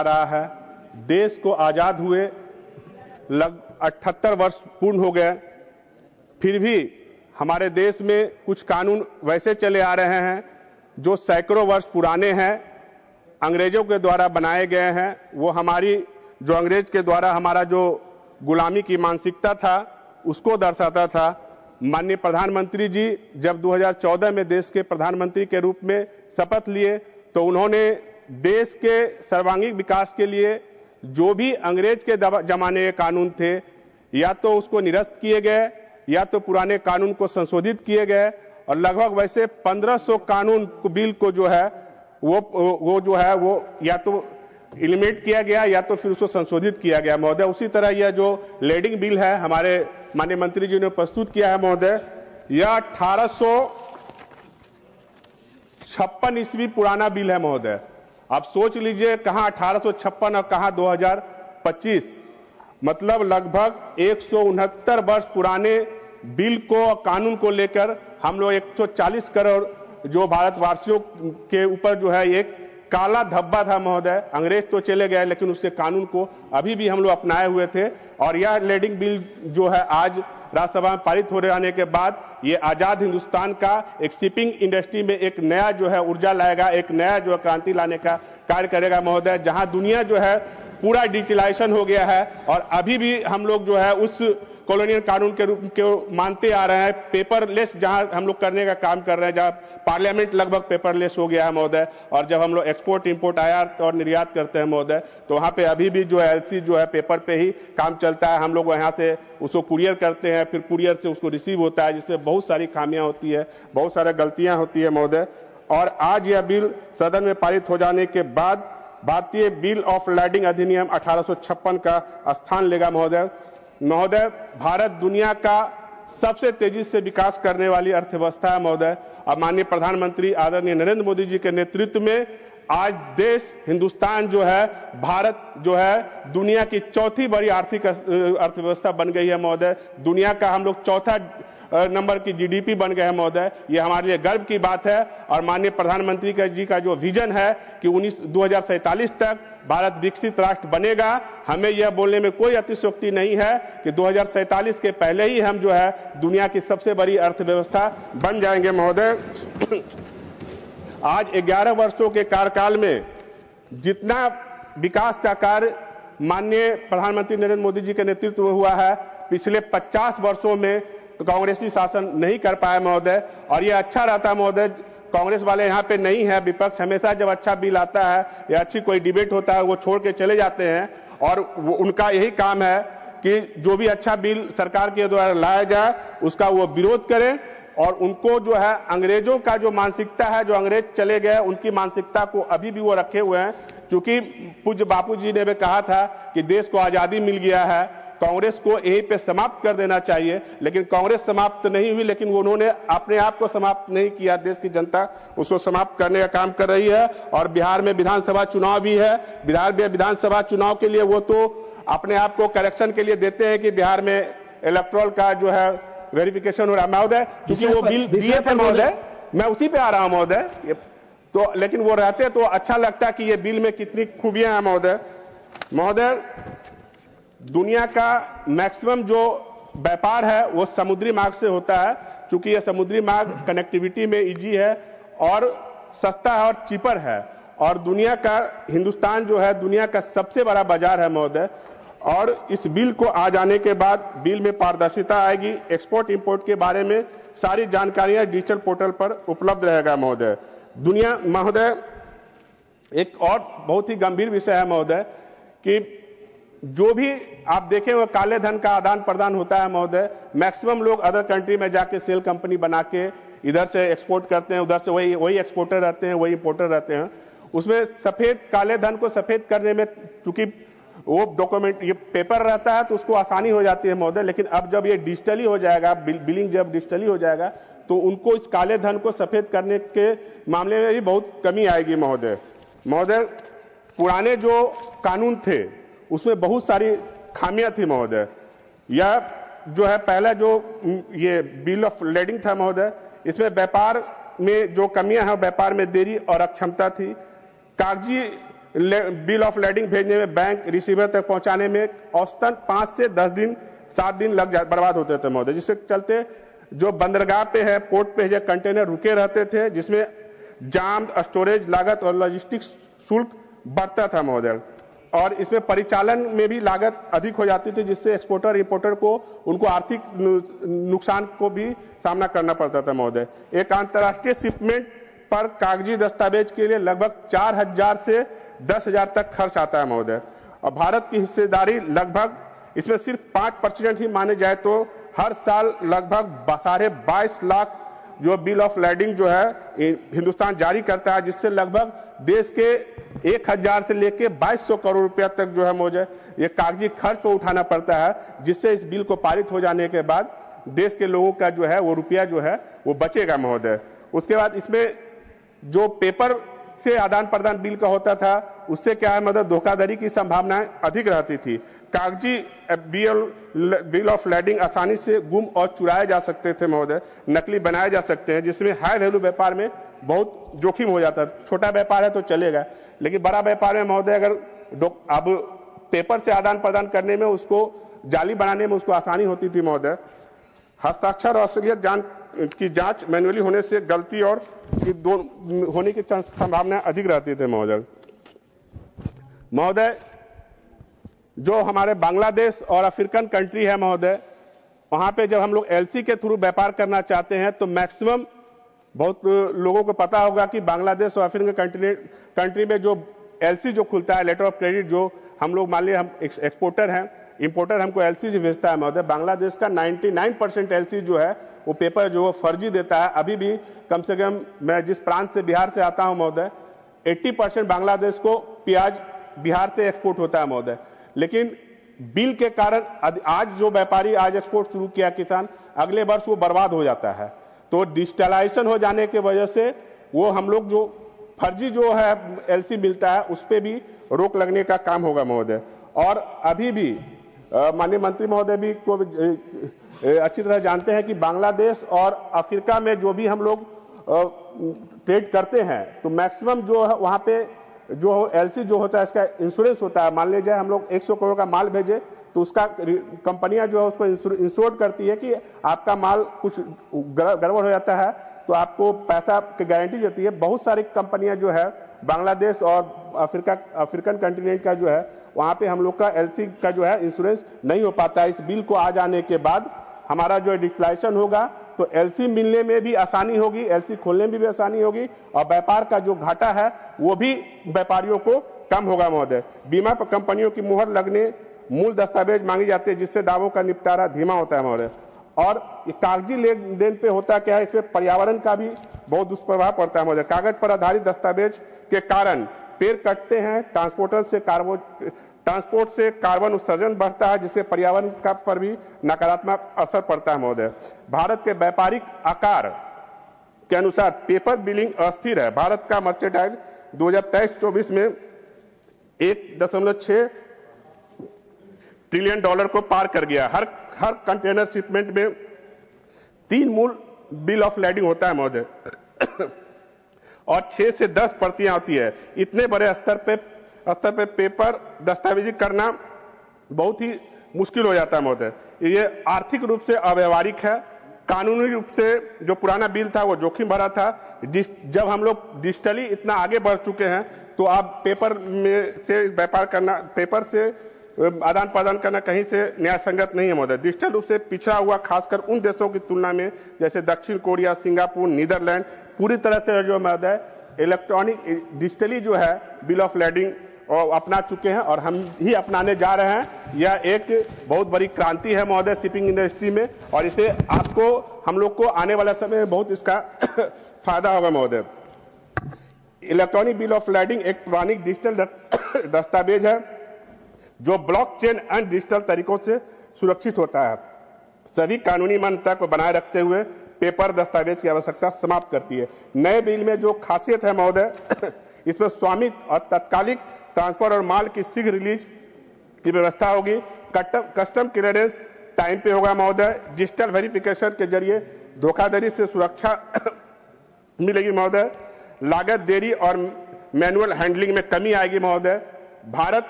रहा है। देश को आजाद हुए लग 78 वर्ष पूर्ण हो गए, फिर भी हमारे देश में कुछ कानून वैसे चले आ रहे हैं जो सैकड़ों वर्ष पुराने हैं, अंग्रेजों के द्वारा बनाए गए हैं। वो हमारी जो अंग्रेज के द्वारा हमारा जो गुलामी की मानसिकता था उसको दर्शाता था। माननीय प्रधानमंत्री जी जब 2014 में देश के प्रधानमंत्री के रूप में शपथ लिए तो उन्होंने देश के सर्वांगीण विकास के लिए जो भी अंग्रेज के जमाने के कानून थे या तो उसको निरस्त किए गए या तो पुराने कानून को संशोधित किए गए, और लगभग वैसे 1500 कानून बिल को जो है वो या तो एलिमिनेट किया गया या तो फिर उसको संशोधित किया गया महोदय। उसी तरह यह जो लैंडिंग बिल है हमारे माननीय मंत्री जी ने प्रस्तुत किया है महोदय, यह 1856 ईस्वी पुराना बिल है महोदय। आप सोच लीजिए कहां 1856 और कहां 2025, मतलब लगभग 169 वर्ष पुराने बिल को और कानून को लेकर हम लोग 140 करोड़ जो भारतवासियों के ऊपर जो है एक काला धब्बा था महोदय। अंग्रेज तो चले गए लेकिन उसके कानून को अभी भी हम लोग अपनाए हुए थे, और यह लैंडिंग बिल जो है आज राज्यसभा में पारित हो जाने के बाद ये आजाद हिंदुस्तान का एक शिपिंग इंडस्ट्री में एक नया जो है ऊर्जा लाएगा, एक नया जो है क्रांति लाने का कार्य करेगा महोदय। जहां दुनिया जो है पूरा डिजिटलाइजेशन हो गया है और अभी भी हम लोग जो है उस कॉलोनियल कानून के रूप को मानते आ रहे हैं। पेपरलेस जहां हम लोग करने का काम कर रहे हैं, जहां पार्लियामेंट लगभग पेपरलेस हो गया है महोदय, और जब हम लोग एक्सपोर्ट इंपोर्ट आयात और निर्यात करते हैं महोदय तो वहां पे अभी भी जो है एलसी जो है पेपर पे ही काम चलता है। हम लोग यहाँ से उसको कुरियर करते हैं, फिर कुरियर से उसको रिसीव होता है, जिसमें बहुत सारी खामियां होती है, बहुत सारी गलतियां होती है महोदय। और आज यह बिल सदन में पारित हो जाने के बाद भारतीय बिल ऑफ लैंडिंग अधिनियम 1856 का स्थान लेगा महोदय। भारत दुनिया का सबसे तेजी से विकास करने वाली अर्थव्यवस्था है महोदय, और माननीय प्रधानमंत्री आदरणीय नरेंद्र मोदी जी के नेतृत्व में आज देश हिंदुस्तान जो है, भारत जो है दुनिया की चौथी बड़ी आर्थिक अर्थव्यवस्था बन गई है महोदय। दुनिया का हम लोग चौथा नंबर की जीडीपी बन गए हैं महोदय। ये हमारे लिए गर्व की बात है, और माननीय प्रधानमंत्री जी का जो विजन है कि 2047 तक भारत विकसित राष्ट्र बनेगा, हमें यह बोलने में कोई अतिशयोक्ति नहीं है कि 2047 के पहले ही हम जो है दुनिया की सबसे बड़ी अर्थव्यवस्था बन जाएंगे महोदय। आज 11 वर्षों के कार्यकाल में जितना विकास का कार्य माननीय प्रधानमंत्री नरेंद्र मोदी जी के नेतृत्व में हुआ है, पिछले 50 वर्षों में कांग्रेसी शासन नहीं कर पाया महोदय। और यह अच्छा रहता महोदय, कांग्रेस वाले यहाँ पे नहीं है, विपक्ष हमेशा जब अच्छा बिल आता है या अच्छी कोई डिबेट होता है वो छोड़ के चले जाते हैं, और उनका यही काम है कि जो भी अच्छा बिल सरकार के द्वारा लाया जाए उसका वो विरोध करें, और उनको जो है अंग्रेजों का जो मानसिकता है, जो अंग्रेज चले गए उनकी मानसिकता को अभी भी वो रखे हुए हैं। क्योंकि पूज्य बापू जी ने भी कहा था कि देश को आजादी मिल गया है, कांग्रेस को यहीं पे समाप्त कर देना चाहिए, लेकिन कांग्रेस समाप्त नहीं हुई, लेकिन उन्होंने अपने आप को समाप्त नहीं किया, देश की जनता उसको समाप्त करने का काम कर रही है। और बिहार में विधानसभा चुनाव भी है, बिहार में विधानसभा चुनाव के लिए वो तो अपने आप को करेक्शन के लिए देते हैं कि बिहार में इलेक्ट्रोल का जो है वेरिफिकेशन हो रहा है महोदय, क्योंकि वो बिल दिए थे महोदय, मैं उसी पे आ रहा हूं महोदय। तो लेकिन वो रहते तो अच्छा लगता कि ये बिल में कितनी खूबियां हैं महोदय। दुनिया का मैक्सिमम जो व्यापार है वो समुद्री मार्ग से होता है, क्योंकि यह समुद्री मार्ग कनेक्टिविटी में इजी है और सस्ता है और चीपर है, और दुनिया का हिंदुस्तान जो है दुनिया का सबसे बड़ा बाजार है महोदय। और इस बिल को आ जाने के बाद बिल में पारदर्शिता आएगी, एक्सपोर्ट इंपोर्ट के बारे में सारी जानकारियां डिजिटल पोर्टल पर उपलब्ध रहेगा महोदय। महोदय एक और बहुत ही गंभीर विषय है महोदय कि जो भी आप देखें वो काले धन का आदान प्रदान होता है महोदय। मैक्सिमम लोग अदर कंट्री में जाके सेल कंपनी बना के इधर से एक्सपोर्ट करते हैं, उधर से वही एक्सपोर्टर रहते हैं, वही इंपोर्टर रहते हैं। उसमें सफेद काले धन को सफेद करने में चूंकि वो डॉक्यूमेंट ये पेपर रहता है तो उसको आसानी हो जाती है महोदय, लेकिन अब जब ये डिजिटली हो जाएगा, बिलिंग जब डिजिटली हो जाएगा तो उनको इस काले धन को सफेद करने के मामले में भी बहुत कमी आएगी महोदय। पुराने जो कानून थे उसमें बहुत सारी खामियां थी महोदय। यह जो है पहला जो ये बिल ऑफ लैंडिंग था महोदय, इसमें व्यापार में जो कमियां हैं, व्यापार में देरी और अक्षमता थी, कागजी बिल ऑफ लैंडिंग भेजने में, बैंक रिसीवर तक पहुंचाने में औसतन 5 से 10 दिन 7 दिन बर्बाद होते थे महोदय, जिससे चलते जो बंदरगाह पे है, पोर्ट पे जो कंटेनर रुके रहते थे, जिसमें जाम, स्टोरेज लागत और लॉजिस्टिक्स शुल्क बढ़ता था महोदय, और इसमें परिचालन में भी लागत अधिक हो जाती थी, जिससे एक्सपोर्टर इंपोर्टर को उनको आर्थिक नुकसान को भी सामना करना पड़ता था महोदय। एक अंतर्राष्ट्रीय शिपमेंट पर कागजी दस्तावेज के लिए लगभग 4000 से 10,000 तक खर्च आता है महोदय, और भारत की हिस्सेदारी लगभग इसमें सिर्फ 5% ही माने जाए तो हर साल लगभग 22.5 लाख जो बिल ऑफ लैंडिंग जो है हिंदुस्तान जारी करता है, जिससे लगभग देश के 1000 से लेके 2200 करोड़ रुपया तक जो है महोदय ये कागजी खर्च को उठाना पड़ता है, जिससे इस बिल को पारित हो जाने के बाद देश के लोगों का जो है वो रुपया जो है वो बचेगा महोदय। उसके बाद इसमें जो पेपर से आदान प्रदान बिल का होता था, उससे क्या है मतलब धोखाधड़ी की संभावनाएं अधिक रहती थी। कागजी बिल ऑफ लैंडिंग आसानी से गुम और चुराए जा सकते थे महोदय, नकली बनाए जा सकते हैं, जिसमें हाई वैल्यू व्यापार में बहुत जोखिम हो जाता है। छोटा व्यापार है तो चलेगा, लेकिन बड़ा व्यापार में महोदय अगर अब पेपर से आदान प्रदान करने में, उसको जाली बनाने में उसको आसानी होती थी महोदय। हस्ताक्षर और असलियत की जांच मैन्युअली होने से गलती और होने की संभावना अधिक रहती थी महोदय। जो हमारे बांग्लादेश और अफ्रीकन कंट्री है महोदय, वहां पे जब हम लोग एलसी के थ्रू व्यापार करना चाहते हैं तो मैक्सिमम, बहुत लोगों को पता होगा कि बांग्लादेश और अफ्रीकन कंट्री में जो एलसी जो खुलता है, लेटर ऑफ क्रेडिट, जो हम लोग मान लिया हम एक्सपोर्टर हैं, इंपोर्टर हमको एलसी से भेजता है महोदय, बांग्लादेश का 99% एलसी जो है वो पेपर जो है फर्जी देता है। अभी भी कम से कम मैं जिस प्रांत से, बिहार से आता हूं महोदय, 80% बांग्लादेश को प्याज बिहार से एक्सपोर्ट होता है महोदय, लेकिन बिल के कारण आज जो व्यापारी आज एक्सपोर्ट शुरू किया किसान, अगले वर्ष वो बर्बाद हो जाता है। तो डिजिटलाइजेशन हो जाने की वजह से वो हम लोग जो फर्जी जो है एलसी मिलता है उस पे भी रोक लगने का काम होगा महोदय। और अभी भी माननीय मंत्री महोदय भी को अच्छी तरह जानते हैं कि बांग्लादेश और अफ्रीका में जो भी हम लोग ट्रेड करते हैं तो मैक्सिमम जो है वहां पे जो एलसी जो होता है इसका इंश्योरेंस होता है। मान लीजिए हम लोग 100 करोड़ का माल भेजे तो उसका कंपनियां जो है उसको इंश्योर करती है कि आपका माल कुछ गड़बड़ हो जाता है तो आपको पैसा की गारंटी देती है। बहुत सारी कंपनियां जो है बांग्लादेश और अफ्रीकन कंटिनेंट का जो है वहां पे हम लोग का एलसी का जो है इंश्योरेंस नहीं हो पाता है। इस बिल को आ जाने के बाद हमारा जो डिजिटलाइजेशन होगा तो एलसी मिलने में भी आसानी होगी, एलसी खोलने में भी आसानी होगी और व्यापार का जो घाटा है वो भी व्यापारियों को कम होगा महोदय। बीमा पर कंपनियों की मुहर लगने मूल दस्तावेज मांगी जाती है, जिससे दावों का निपटारा धीमा होता है महोदय। और कागजी लेन देन पे होता क्या है, इसमें पर्यावरण का भी बहुत दुष्प्रभाव पड़ता है महोदय। कागज पर आधारित दस्तावेज के कारण पेड़ कटते हैं, ट्रांसपोर्ट से कार्बन उत्सर्जन बढ़ता है, जिससे पर्यावरण का पर भी नकारात्मक असर पड़ता है महोदय। भारत के व्यापारिक आकार के अनुसार पेपर बिलिंग अस्थिर है। भारत का मर्चेंटाइल 2023-24 में 1.6 ट्रिलियन डॉलर को पार कर गया। हर कंटेनर शिपमेंट में 3 मूल बिल ऑफ लैंडिंग होता है महोदय और 6 से 10 प्रतियां होती है। इतने बड़े स्तर पे पेपर दस्तावेजी करना बहुत ही मुश्किल हो जाता है महोदय। ये आर्थिक रूप से अव्यवहारिक है, कानूनी रूप से जो पुराना बिल था वो जोखिम भरा था। जब हम लोग डिजिटली इतना आगे बढ़ चुके हैं तो अब पेपर में से व्यापार करना, पेपर से आदान प्रदान करना कहीं से न्याय संगत नहीं है महोदय। डिजिटल रूप से पिछड़ा हुआ खासकर उन देशों की तुलना में जैसे दक्षिण कोरिया, सिंगापुर, नीदरलैंड पूरी तरह से जो महोदय इलेक्ट्रॉनिक डिजिटली जो है बिल ऑफ लैंडिंग अपना चुके हैं और हम ही अपनाने जा रहे हैं। यह एक बहुत बड़ी क्रांति है महोदय शिपिंग इंडस्ट्री में और इसे आपको, हम लोग को आने वाला समय में बहुत इसका फायदा होगा महोदय। इलेक्ट्रॉनिक बिल ऑफ लैंडिंग एक पुरानिक डिजिटल दस्तावेज है जो ब्लॉकचेन एंड डिजिटल तरीकों से सुरक्षित होता है। सभी कानूनी मान्यता को बनाए रखते हुए पेपर दस्तावेज की आवश्यकता समाप्त करती है। नए बिल में जो खासियत है महोदय, इसमें स्वामित्व और तत्कालिक ट्रांसफर और माल की शीघ्र रिलीज की व्यवस्था होगी। कस्टम क्लियरेंस टाइम पे होगा महोदय। डिजिटल वेरिफिकेशन के जरिए धोखाधड़ी से सुरक्षा मिलेगी महोदय। लागत, देरी और मैनुअल हैंडलिंग में कमी आएगी महोदय। भारत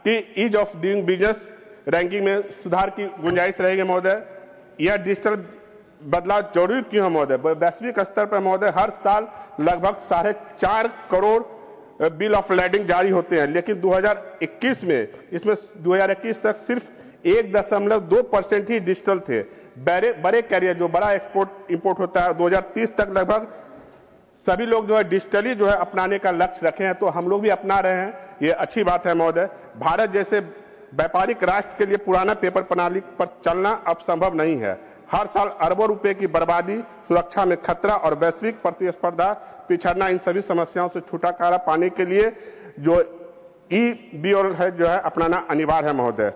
की ease of doing business ranking में सुधार की गुंजाइश रहेगी महोदय। यह डिजिटल बदलाव जरूरी क्यों है महोदय? वैश्विक स्तर पर महोदय हर साल लगभग 4.5 करोड़ बिल ऑफ लेडिंग जारी होते हैं, लेकिन 2021 में इसमें 2021 तक सिर्फ 1.2% ही डिजिटल थे। बड़े कैरियर जो बड़ा एक्सपोर्ट इंपोर्ट होता है 2030 तक लगभग सभी लोग जो है डिजिटली जो है अपनाने का लक्ष्य रखे हैं, तो हम लोग भी अपना रहे हैं, ये अच्छी बात है महोदय। भारत जैसे व्यापारिक राष्ट्र के लिए पुराना पेपर प्रणाली पर चलना अब संभव नहीं है। हर साल अरबों रुपए की बर्बादी, सुरक्षा में खतरा और वैश्विक प्रतिस्पर्धा पिछड़ना, इन सभी समस्याओं से छुटकारा पाने के लिए जो ई-बिल है जो है अपनाना अनिवार्य है महोदय।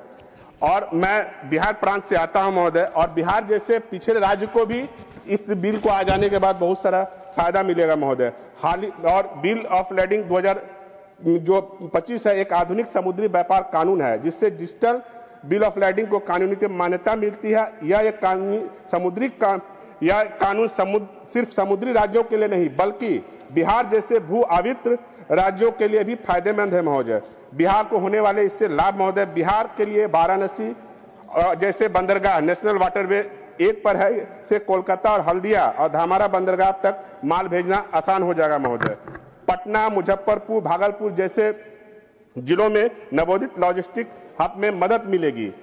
और मैं बिहार प्रांत से आता हूं महोदय, और बिहार जैसे पिछड़े राज्य को भी इस बिल को आ जाने के बाद बहुत सारा फायदा मिलेगा महोदय। और बिल ऑफ लेडिंग 2025 है एक आधुनिक समुद्री व्यापार कानून है, जिससे डिजिटल बिल ऑफ लेडिंग को कानूनी मान्यता मिलती है। यह एक कानून सिर्फ समुद्री राज्यों के लिए नहीं बल्कि बिहार जैसे भू आवित्र राज्यों के लिए भी फायदेमंद है महोदय। बिहार को होने वाले इससे लाभ महोदय, बिहार के लिए वाराणसी जैसे बंदरगाह नेशनल वाटरवे एक पर है से कोलकाता और हल्दिया और धामारा बंदरगाह तक माल भेजना आसान हो जाएगा महोदय। पटना, मुजफ्फरपुर, भागलपुर जैसे जिलों में नवोदित लॉजिस्टिक हब में मदद मिलेगी।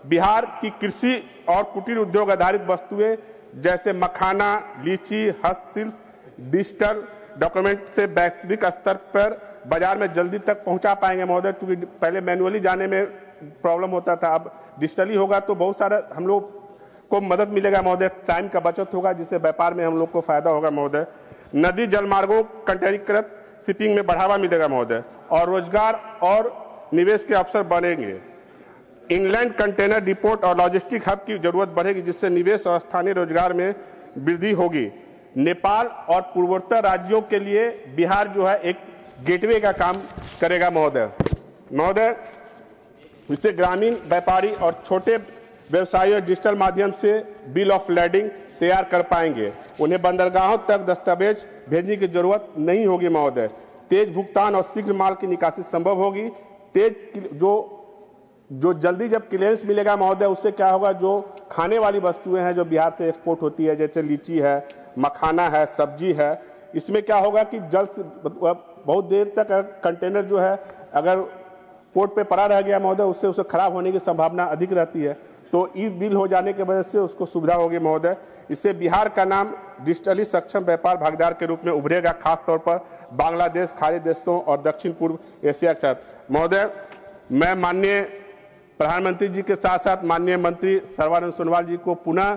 बिहार की कृषि और कुटीर उद्योग आधारित वस्तुएं जैसे मखाना, लीची, हस्तशिल्प डिजिटल डॉक्यूमेंट से वैश्विक स्तर पर बाजार में जल्दी तक पहुंचा पाएंगे महोदय, क्योंकि पहले मैनुअली जाने में प्रॉब्लम होता था, अब डिजिटली होगा तो बहुत सारा हम लोग को मदद मिलेगा महोदय, टाइम का बचत होगा, जिससे व्यापार में हम लोग को फायदा होगा महोदय। नदी जलमार्गों कंटेनरीकृत शिपिंग में बढ़ावा मिलेगा महोदय, और रोजगार और निवेश के अवसर बढ़ेंगे। इंग्लैंड कंटेनर डिपोट और लॉजिस्टिक हब की जरूरत बढ़ेगी, जिससे निवेश और स्थानीय रोजगार में वृद्धि होगी। नेपाल और पूर्वोत्तर राज्यों के लिए बिहार जो है एक गेटवे का काम करेगा महोदय। इससे ग्रामीण व्यापारी और छोटे व्यवसायी डिजिटल माध्यम से बिल ऑफ लेडिंग तैयार कर पाएंगे। उन्हें बंदरगाहों तक दस्तावेज भेजने की जरूरत नहीं होगी महोदय। तेज भुगतान और शीघ्र माल की निकासी संभव होगी। जो जल्दी जब क्लियरेंस मिलेगा महोदय, उससे क्या होगा, जो खाने वाली वस्तुएं हैं जो बिहार से एक्सपोर्ट होती है, जैसे लीची है, मखाना है, सब्जी है, इसमें क्या होगा कि बहुत देर तक कंटेनर जो है अगर पोर्ट पे पड़ा रह गया महोदय, उससे उसे खराब होने की संभावना अधिक रहती है, तो ई बिल हो जाने की वजह से उसको सुविधा होगी महोदय। इससे बिहार का नाम डिजिटली सक्षम व्यापार भागीदार के रूप में उभरेगा, खासतौर पर बांग्लादेश, खाड़ी देशों और दक्षिण पूर्व एशिया के साथ। महोदय, मैं माननीय प्रधानमंत्री जी के साथ साथ माननीय मंत्री सर्बानंद सोनोवाल जी को पुनः